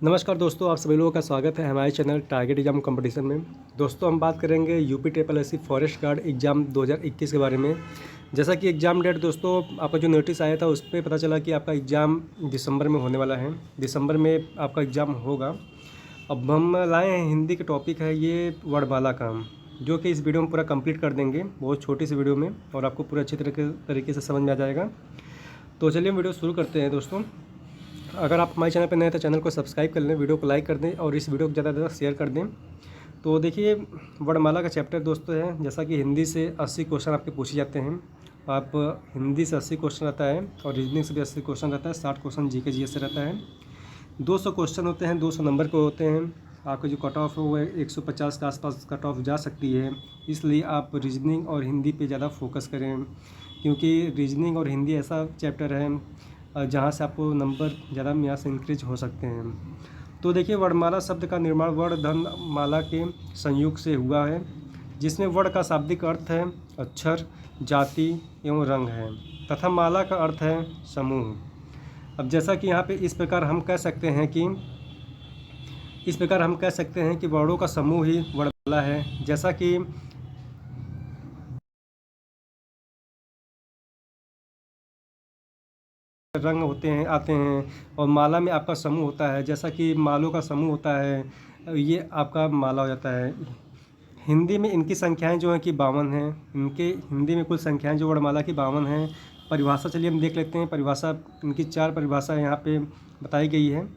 नमस्कार दोस्तों, आप सभी लोगों का स्वागत है हमारे चैनल टारगेट एग्जाम कंपटीशन में। दोस्तों हम बात करेंगे UP triple SC forest guard exam 2021 के बारे में। जैसा कि एग्ज़ाम डेट दोस्तों आपका जो नोटिस आया था उस पर पता चला कि आपका एग्ज़ाम दिसंबर में होने वाला है। दिसंबर में आपका एग्ज़ाम होगा। अब हम लाए हैं हिंदी के टॉपिक है ये वर्णमाला का, जो कि इस वीडियो में पूरा कंप्लीट कर देंगे, बहुत छोटी सी वीडियो में, और आपको पूरा अच्छी तरीके से समझ में आ जाएगा। तो चलिए हम वीडियो शुरू करते हैं दोस्तों। अगर आप हमारे चैनल पर नए हैं तो चैनल को सब्सक्राइब कर लें, वीडियो को लाइक कर दें और इस वीडियो को ज़्यादा से ज़्यादा शेयर कर दें। तो देखिए वर्णमाला का चैप्टर दोस्तों है, जैसा कि हिंदी से 80 क्वेश्चन आपके पूछे जाते हैं। आप हिंदी से 80 क्वेश्चन रहता है और रीजनिंग से भी 80 क्वेश्चन रहता है। 60 क्वेश्चन जीके जीएस से रहता है। 200 क्वेश्चन होते हैं, 200 नंबर के होते हैं। आपका जो कट ऑफ है वो 150 के आसपास कट ऑफ जा सकती है। इसलिए आप रीजनिंग और हिंदी पे ज़्यादा फोकस करें, क्योंकि रीजनिंग और हिंदी ऐसा चैप्टर है जहाँ से आपको नंबर ज़्यादा यहाँ से इंक्रीज हो सकते हैं। तो देखिए वर्णमाला शब्द का निर्माण वर्ण धन माला के संयोग से हुआ है, जिसमें वर्ण का शाब्दिक अर्थ है अक्षर, जाति एवं रंग है, तथा माला का अर्थ है समूह। अब जैसा कि यहाँ पे इस प्रकार हम कह सकते हैं कि वर्णों का समूह ही वर्णमाला है। जैसा कि रंग होते हैं आते हैं और माला में आपका समूह होता है, जैसा कि मालों का समूह होता है, ये आपका माला हो जाता है। हिंदी में इनकी संख्याएं जो हैं कि 52 हैं। इनके हिंदी में कुल संख्याएं जो वर्णमाला की 52 हैं। परिभाषा चलिए हम देख लेते हैं। परिभाषा इनकी 4 परिभाषा यहाँ पे बताई गई है।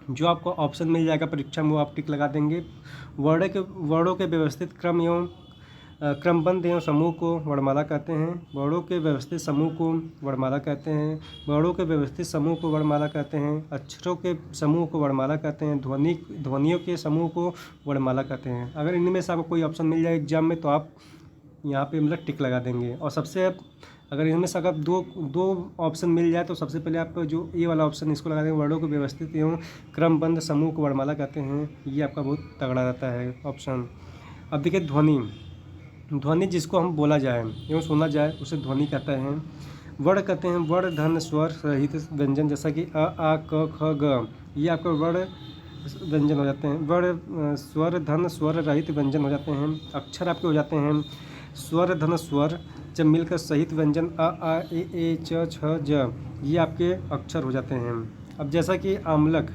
जो आपको ऑप्शन मिल जाएगा परीक्षा में वो आप टिक लगा देंगे। वर्णों के व्यवस्थित क्रम एवं क्रमबद्ध एवं समूह को वर्णमाला कहते हैं। वर्णों के व्यवस्थित समूह को वर्णमाला कहते हैं। वर्णों के व्यवस्थित समूह को वर्णमाला कहते हैं। अक्षरों के समूह को वर्णमाला कहते हैं। ध्वनियों के समूह को वर्णमाला कहते हैं। अगर इनमें से आपको कोई ऑप्शन मिल जाए एग्जाम में तो आप यहाँ पे मतलब टिक लगा देंगे। और सबसे अगर इनमें से अगर दो ऑप्शन मिल जाए तो सबसे पहले आप जो ए वाला ऑप्शन इसको लगा देंगे, वर्णों को व्यवस्थित एवं क्रमबद्ध समूह को वर्णमाला कहते हैं। ये आपका बहुत तगड़ा रहता है ऑप्शन। अब देखिए ध्वनि जिसको हम बोला जाए एवं सुना जाए उसे ध्वनि कहते हैं। वर्ण कहते हैं वर्ण धन स्वर रहित व्यंजन, जैसा कि अ आ क ख ग, ये आपका वर्ण व्यंजन हो जाते हैं। वर्ण स्वर धन स्वर रहित व्यंजन हो जाते हैं। अक्षर आपके हो जाते हैं स्वर धन स्वर जब मिलकर सहित व्यंजन अ आ ए च छ ज, ये आपके अक्षर हो जाते हैं। अब जैसा कि आमलक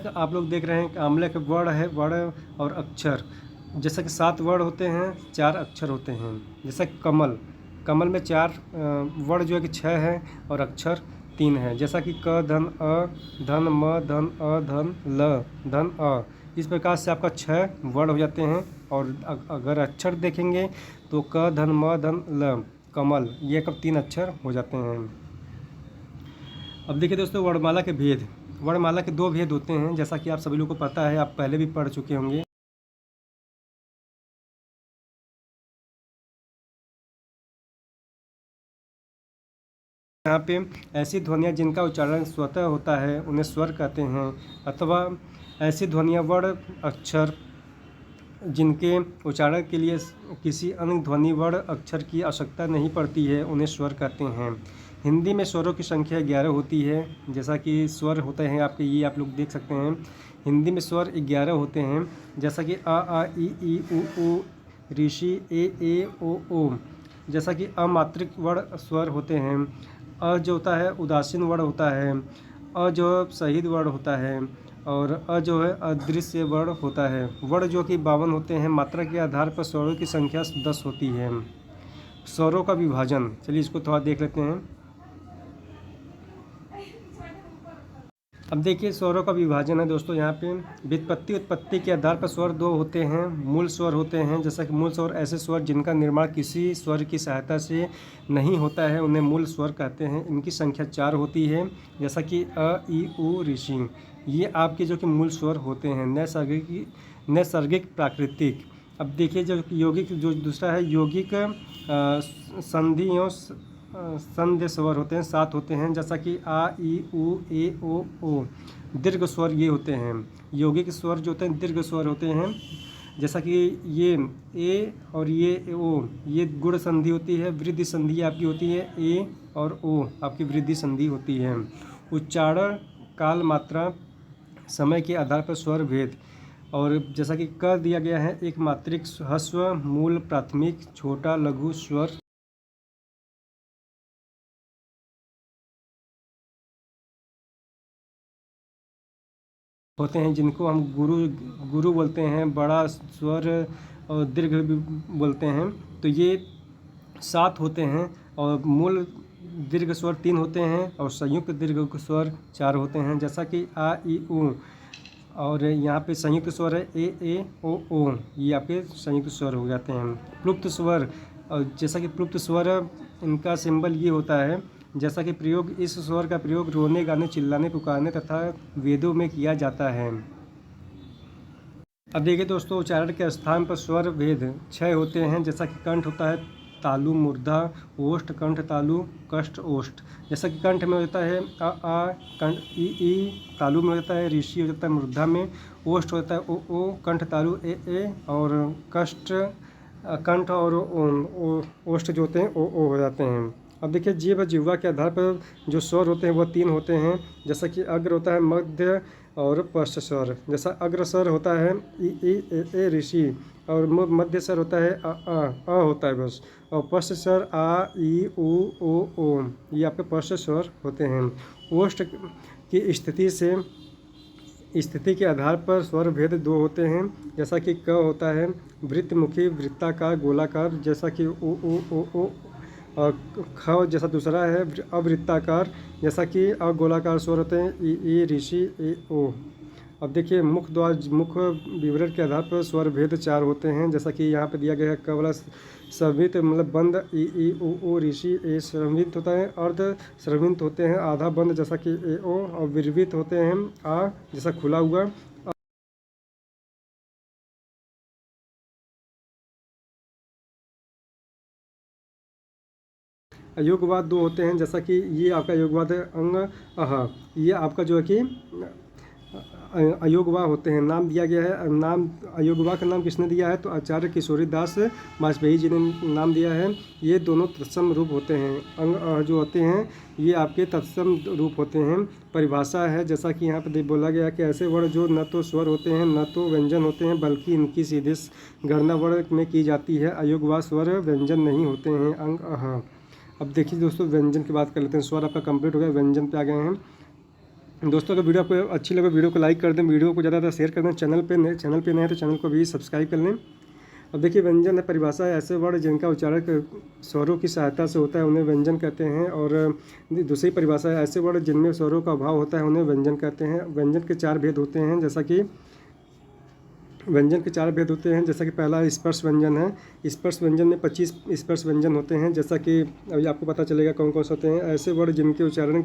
आप लोग देख रहे हैं कि आमलक वर्ण है, वर्ण और अक्षर, जैसा कि 7 वर्ण होते हैं, 4 अक्षर होते हैं। जैसा कि कमल में 4 वर्ण जो है कि 6 है और अक्षर 3 है। जैसा कि क धन अ धन म धन अ धन ल धन अ, इस प्रकार से आपका 6 वर्ण हो जाते हैं। और अगर अक्षर देखेंगे तो क धन म धन ल कमल, ये कब 3 अक्षर हो जाते हैं। अब देखिए दोस्तों वर्णमाला के भेद। वर्णमाला के 2 भेद होते हैं, जैसा कि आप सभी लोगों को पता है, आप पहले भी पढ़ चुके होंगे। यहाँ पे ऐसी ध्वनियाँ जिनका उच्चारण स्वतः होता है उन्हें स्वर कहते हैं, अथवा ऐसी ध्वनियाँ वर्ण अक्षर जिनके उच्चारण के लिए किसी अन्य ध्वनि वर्ण अक्षर की आवश्यकता नहीं पड़ती है उन्हें स्वर कहते हैं। हिंदी में स्वरों की संख्या 11 होती है। जैसा कि स्वर होते हैं आपके, ये आप लोग देख सकते हैं। हिंदी में स्वर 11 होते हैं, जैसा कि आ ई उ ऊ, ऋषि ए ओ। जैसा कि अमात्रिक वर्ण स्वर होते हैं। अ जो होता है उदासीन वर्ण होता है। अ जो शहीद वर्ण होता है। और अ जो है अदृश्य वर्ण होता है। वर्ण जो कि 52 होते हैं। मात्रा के आधार पर स्वरों की संख्या 10 होती है। स्वरों का विभाजन, चलिए इसको थोड़ा देख लेते हैं। अब देखिए स्वरों का विभाजन है दोस्तों। यहाँ पे व्युत्पत्ति उत्पत्ति के आधार पर स्वर 2 होते हैं। मूल स्वर होते हैं, जैसा कि मूल स्वर ऐसे स्वर जिनका निर्माण किसी स्वर की सहायता से नहीं होता है उन्हें मूल स्वर कहते हैं। इनकी संख्या 4 होती है, जैसा कि अ ई उ ऋषि, ये आपके जो कि मूल स्वर होते हैं। नैसर्गिक प्राकृतिक। अब देखिए जो यौगिक, जो दूसरा है यौगिक संधि एवं संध्य स्वर होते हैं, 7 होते हैं, जैसा कि आ ई उ ए ओ। दीर्घ स्वर ये होते हैं। यौगिक स्वर जो होते हैं दीर्घ स्वर होते हैं, जैसा कि ये ए और ये ओ, ये गुण संधि होती है। वृद्धि संधि आपकी होती है ए और ओ, आपकी वृद्धि संधि होती है। उच्चारण काल, मात्रा, समय के आधार पर स्वर भेद। और जैसा कि क दिया गया है, एक मात्रिक ह्रस्व, मूल, प्राथमिक, छोटा, लघु स्वर होते हैं, जिनको हम गुरु गुरु बोलते हैं, बड़ा स्वर और दीर्घ भी बोलते हैं। तो ये 7 होते हैं और मूल दीर्घ स्वर 3 होते हैं और संयुक्त दीर्घ स्वर 4 होते हैं, जैसा कि आ, ई, उ। और यहाँ पे संयुक्त स्वर है ए, ओ। ये आपके संयुक्त स्वर हो जाते हैं। प्लुप्त स्वर, और जैसा कि प्लुप्त स्वर इनका सिंबल ये होता है, जैसा कि प्रयोग, इस स्वर का प्रयोग रोने, गाने, चिल्लाने, पुकारने तथा वेदों में किया जाता है। अब देखिए दोस्तों, उच्चारण के स्थान पर स्वर भेद 6 होते हैं, जैसा कि कंठ होता है तालु, मूर्धा, ओष्ठ, कंठ तालु, कष्ट, ओष्ठ। जैसा कि कंठ में हो जाता है आ, कंठ ई, तालु में हो जाता है ऋषि, हो जाता है मूर्धा में, ओष्ठ होता है ओ, कंठ तालु ए, और कष्ट कंठ और ओष्ठ जो होते हैं ओ हो जाते हैं। अब देखिए, जीभ जिह्वा के आधार पर जो स्वर होते हैं वह 3 होते हैं, जैसा कि अग्र होता है मध्य और पश्च स्वर। जैसा अग्र स्वर होता है ई, ए, ऋषि, और मध्य स्वर होता है अ होता है बस, और पश्च स्वर आ, ई, ओ। ये आपके पश्च स्वर होते हैं। ओष्ठ की स्थिति के आधार पर स्वर भेद 2 होते हैं, जैसा कि क होता है वृत्तमुखी, वृत्ताकार, गोलाकार, जैसा कि ओ। और ख जैसा दूसरा है अवृत्ताकार, जैसा कि अगोलाकार स्वर होते हैं ई, ऋषि, ए, ओ। अब देखिए, मुख विवरण के आधार पर स्वर भेद 4 होते हैं, जैसा कि यहाँ पे दिया गया है। क वाला स्रवित मतलब बंद ई, ओ, ऋषि, ए स्रवित होता है, अर्ध स्रवित होते हैं आधा बंद, जैसा कि ए, ओ, और विरवित होते हैं आ जैसा खुला हुआ। योगवाद 2 होते हैं, जैसा कि ये आपका योगवाद है अंग अह, ये आपका जो है कि अयोगवा होते हैं। नाम दिया गया है, नाम अयोगवा का नाम किसने दिया है, तो आचार्य किशोरी दास वाजपेयी जी ने नाम दिया है। ये दोनों तत्सम रूप होते हैं। अंग जो होते हैं ये आपके तत्सम रूप होते हैं। परिभाषा है, जैसा कि यहाँ पर बोला गया कि ऐसे वर्ण जो न तो स्वर होते हैं न तो व्यंजन होते हैं, बल्कि इनकी सीधे गणना वर्ण में की जाती है। अयोगवा स्वर व्यंजन नहीं होते हैं। अंग अह। अब देखिए दोस्तों, व्यंजन की बात कर लेते हैं। स्वर आपका कंप्लीट हो गया, व्यंजन पे आ गए हैं दोस्तों। अगर वीडियो आपको अच्छी लगे, वीडियो को लाइक कर दें, वीडियो को ज़्यादा शेयर कर दें। चैनल पे नए हैं तो चैनल को भी सब्सक्राइब कर लें। अब देखिए, व्यंजन है परिभाषा है, ऐसे वर्ण जिनका उच्चारण स्वरों की सहायता से होता है उन्हें व्यंजन कहते हैं। और दूसरी परिभाषा है, ऐसे वर्ण जिनमें स्वरों का अभाव होता है उन्हें व्यंजन कहते हैं। व्यंजन के 4 भेद होते हैं, जैसा कि व्यंजन के 4 भेद होते हैं, जैसा कि पहला स्पर्श व्यंजन है। स्पर्श व्यंजन में 25 स्पर्श व्यंजन होते हैं, जैसा कि अभी आपको पता चलेगा कौन कौन से होते हैं। ऐसे वर्ण जिनके उच्चारण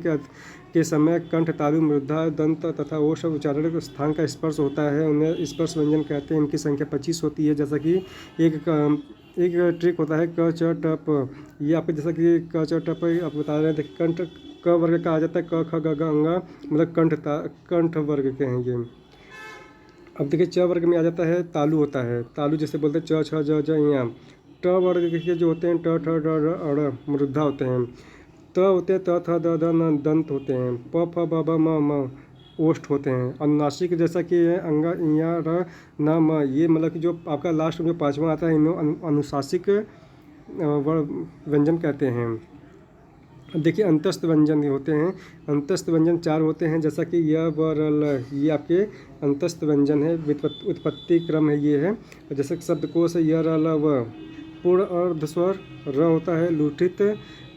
के समय कंठ, तालु, मूर्धा, दंत तथा ओष्ठ उच्चारण के स्थान का स्पर्श होता है उन्हें स्पर्श व्यंजन कहते हैं। इनकी संख्या 25 होती है, जैसा कि एक ट्रिक होता है क, च, ट, प। ये आपको जैसा कि क, च, ट, प आप बता रहे हैं। देखिए, कंठ क वर्ग का आ जाता है, क, ख, ग, घ, अंगा, मतलब कंठ वर्ग के हैं ये। अब देखिए, च वर्ग में आ जाता है तालु होता है। तालु जैसे बोलते हैं च, छ, ज, ज, ट वर्ग के जो होते हैं ट, ठ, ड, ढ़, मूर्धा होते हैं। त होते हैं त, थ, द, न, दंत होते हैं। प, फ, ब, भ, म, ओष्ठ होते हैं। अनुनासिक जैसा कि है अंगा, इया, र, न, म, ये मतलब कि जो आपका लास्ट में जो 5वां आता है इन्हें अनुशासिक व्यंजन कहते हैं। अब देखिए, अंतस्थ व्यंजन होते हैं। अंतस्थ व्यंजन 4 होते हैं, जैसा कि य, व, र, ल। ये आपके अंतस्थ व्यंजन है, उत्पत्ति क्रम है ये है। जैसे शब्दकोश है य, र, ल, व। पूर्ण अर्ध स्वर र होता है लुठित,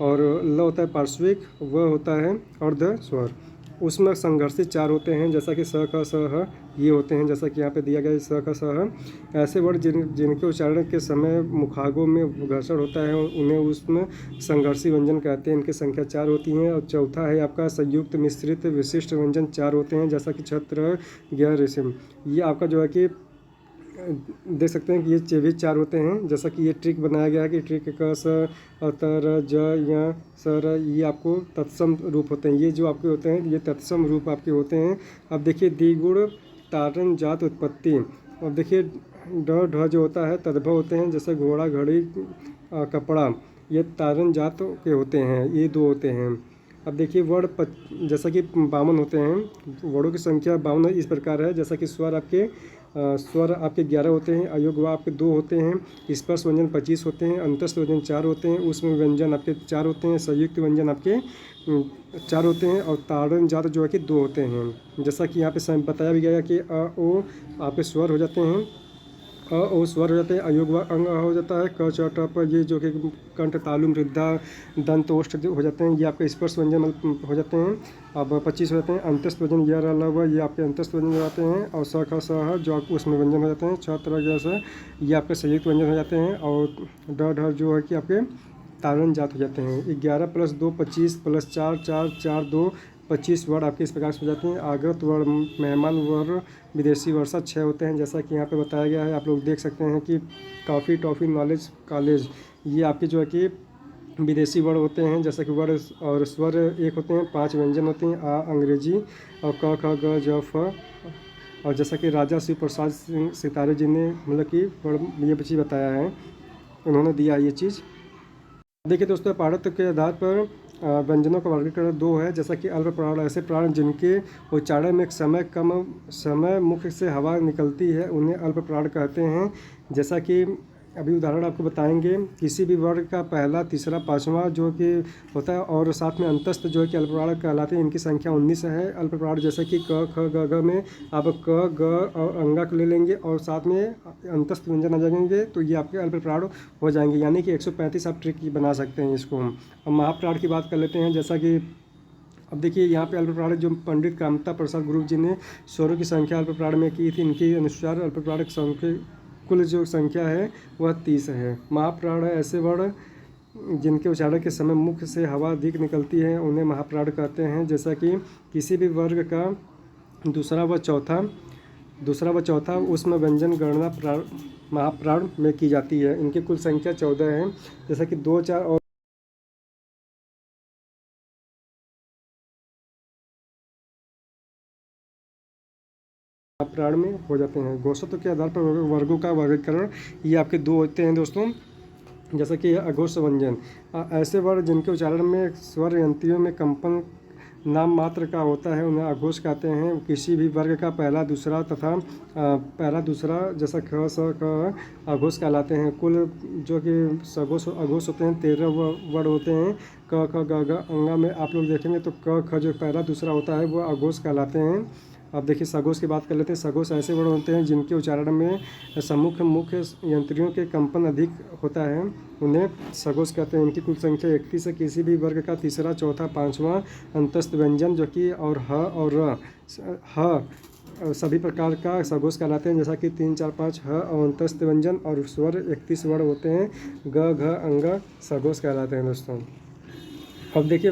और ल होता है पार्श्विक, व होता है अर्ध स्वर। उसमें संघर्षित 4 होते हैं, जैसा कि स, ख, स, ह। ये होते हैं, जैसा कि यहाँ पे दिया गया है स, ख, स, ह। ऐसे वर्ड जिनके उच्चारण के समय मुखागों में घर्षण होता है उन्हें उसमें संघर्षी व्यंजन कहते हैं। इनकी संख्या 4 होती है। और चौथा है आपका संयुक्त मिश्रित विशिष्ट व्यंजन 4 होते हैं, जैसा कि छत्र, ज्ञ, रेशम। ये आपका जो है कि देख सकते हैं कि ये भी 4 होते हैं, जैसा कि ये ट्रिक बनाया गया है कि ट्रिक क, स, त, र, ज, य, स, र। ये आपको तत्सम रूप होते हैं। ये जो आपके होते हैं ये तत्सम रूप आपके होते हैं। अब देखिए, द्विगुण तारण जात उत्पत्ति। अब देखिए, ड, ढ जो होता है तद्भव होते हैं, जैसे घोड़ा, घड़ी, कपड़ा। ये तारण जात के होते हैं, ये 2 होते हैं। अब देखिए जैसा कि 52 होते हैं, वर्णों की संख्या 52 इस प्रकार है। जैसा कि स्वर आपके 11 होते हैं, अयोग व आपके 2 होते हैं, स्पर्श व्यंजन 25 होते हैं, अंतस्थ व्यंजन 4 होते हैं, उसमें व्यंजन आपके 4 होते हैं, संयुक्त व्यंजन आपके 4 होते हैं और ताड़न जात जो है कि 2 होते हैं। जैसा कि यहाँ पे बताया भी गया है कि अ ओ आपके स्वर हो जाते हैं, अ ओ स्वर हो जाते हैं, अयोग व अंग हो जाता है, क च ट प ये जो कि कंठ तालु मृद्धा दंत ओष्ठ हो जाते हैं, ये आपके स्पर्श व्यंजन हो जाते हैं। अब 25 हो जाते हैं, अंतस्थ व्यंजन य र ल व ये आपके अंतस्थ व्यंजन हो जाते हैं, और स ख स ह जो आपको उसमें व्यंजन हो जाते हैं, छ त्र जैसा ये आपके संयुक्त व्यंजन हो जाते हैं, और ड ढ जो है कि आपके तारण जात हो जाते हैं। 11 + 2 25 + 4 4 4 2 25 वर्ड आपके इस प्रकार से हो जाते हैं। आगत वर्ड, मेहमान वर्ड, विदेशी वर्षा 6 होते हैं। जैसा कि यहाँ पे बताया गया है, आप लोग देख सकते हैं कि काफ़ी, टॉफ़ी, नॉलेज, कॉलेज ये आपके जो है कि विदेशी वर्ड होते हैं। जैसा कि वर्ड और स्वर 1 होते हैं, 5 व्यंजन होते हैं, आ अंग्रेजी और क ख ग ज फ। और जैसा कि राजा शिव प्रसाद सिंह सितारे जी ने मतलब कि ये चीज़ बताया है, उन्होंने दिया ये चीज़। देखिए दोस्तों, पाढ़त्व के आधार पर व्यंजनों का वर्गीकरण 2 है। जैसा कि अल्प प्राण, ऐसे प्राण जिनके उच्चारण में कम समय मुख से हवा निकलती है, उन्हें अल्प प्राण कहते हैं। जैसा कि अभी उदाहरण आपको बताएंगे, किसी भी वर्ग का पहला, तीसरा, पाँचवा जो कि होता है, और साथ में अंतस्थ जो है कि अल्प प्राण कहलाते हैं। इनकी संख्या 19 है अल्प प्राण। जैसे कि क ख ग घ में आप क ग और अंगा को ले लेंगे और साथ में अंतस्थ व्यंजन आ जाएंगे, तो ये आपके अल्प प्राण हो जाएंगे। यानी कि 135 आप ट्रिक बना सकते हैं इसको हम। अब महाप्राण की बात कर लेते हैं। जैसा कि अब देखिए यहाँ पे अल्प प्राण जो पंडित कामता प्रसाद गुरु जी ने स्वरों की संख्या अल्प प्राण में की थी, इनके अनुसार अल्प प्राण की संख्या कुल जो संख्या है वह 30 है। महाप्राण ऐसे वर्ण जिनके उच्चारण के समय मुख से हवा अधिक निकलती है, उन्हें महाप्राण कहते हैं। जैसा कि किसी भी वर्ग का दूसरा व चौथा उसमें व्यंजन गणना महाप्राण में की जाती है। इनकी कुल संख्या 14 है। जैसा कि 2, 4 और प्राण में हो जाते हैं। घोषत्व के आधार पर वर्गों का वर्गीकरण ये आपके 2 होते हैं दोस्तों। जैसा कि अघोष व्यंजन, ऐसे वर्ण जिनके उच्चारण में स्वर यंत्रियों में कंपन नाम मात्र का होता है, उन्हें अघोष कहते हैं। किसी भी वर्ग का पहला, दूसरा जैसा ख स क अघोष कहलाते हैं। कुल जो कि अघोष होते हैं 13 वर्ड होते हैं। क ख ग घ अंगा में आप लोग देखेंगे तो क ख जो पहला, दूसरा होता है वो अघोष कहलाते हैं। अब देखिए सघोष की बात कर लेते हैं। सघोष ऐसे वर्ण होते हैं जिनके उच्चारण में सम्मुख मुख्य यंत्रियों के कंपन अधिक होता है, उन्हें सघोष कहते हैं। इनकी कुल संख्या 31 है। किसी भी वर्ग का तीसरा, चौथा, पाँचवा अंतस्थ व्यंजन जो कि और ह और र सभी प्रकार का सघोष कहलाते हैं। जैसा कि 3, 4, 5 ह और अंतस्थ व्यंजन और स्वर 31 वर्ण होते हैं। ग घ अंग सघोष कहलाते हैं दोस्तों। अब देखिए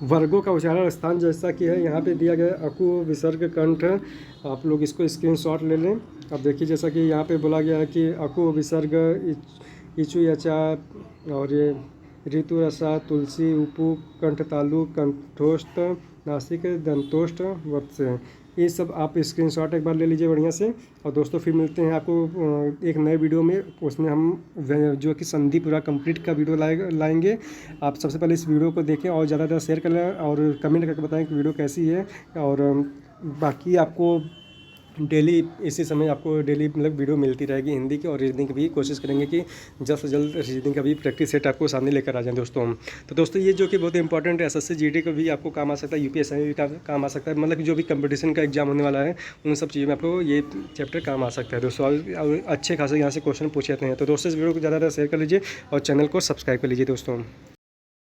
वर्गों का उच्चारण स्थान जैसा कि है यहाँ पे दिया गया है। अकु विसर्ग कंठ, आप लोग इसको स्क्रीनशॉट ले लें। अब देखिए जैसा कि यहाँ पे बोला गया है कि अकु विसर्ग इचु यचा और ये ऋतु रसा, तुलसी, उपु, कंठ तालु, कंठोष्ठ, नासिक, दंतोष्ठ, वत्स, ये सब आप स्क्रीनशॉट एक बार ले लीजिए बढ़िया से। और दोस्तों फिर मिलते हैं आपको एक नए वीडियो में। उसमें हम जो कि संधि पूरा कंप्लीट का वीडियो लाएंगे। आप सबसे पहले इस वीडियो को देखें और ज़्यादा से ज़्यादा शेयर करें और कमेंट करके बताएं कि वीडियो कैसी है। और बाकी आपको डेली इसी समय आपको डेली मतलब वीडियो मिलती रहेगी हिंदी की, और रीजनिंग की भी कोशिश करेंगे कि जल्द से जल्द रीजनिंग का भी प्रैक्टिस सेट आपको सामने लेकर आ जाएं दोस्तों हम। तो दोस्तों ये जो कि बहुत इंपॉर्टेंट है, एसएससी जीडी का भी आपको काम आ सकता है, यूपीएससी का काम आ सकता है, मतलब जो भी कंपटीशन का एग्जाम होने वाला है उन सब चीज़ों में आपको ये चैप्टर काम आ सकता है दोस्तों। और अच्छे खासे यहाँ से क्वेश्चन पूछे जाते हैं। तो दोस्तों इस वीडियो को ज़्यादा शेयर कर लीजिए और चैनल को सब्सक्राइब कर लीजिए दोस्तों।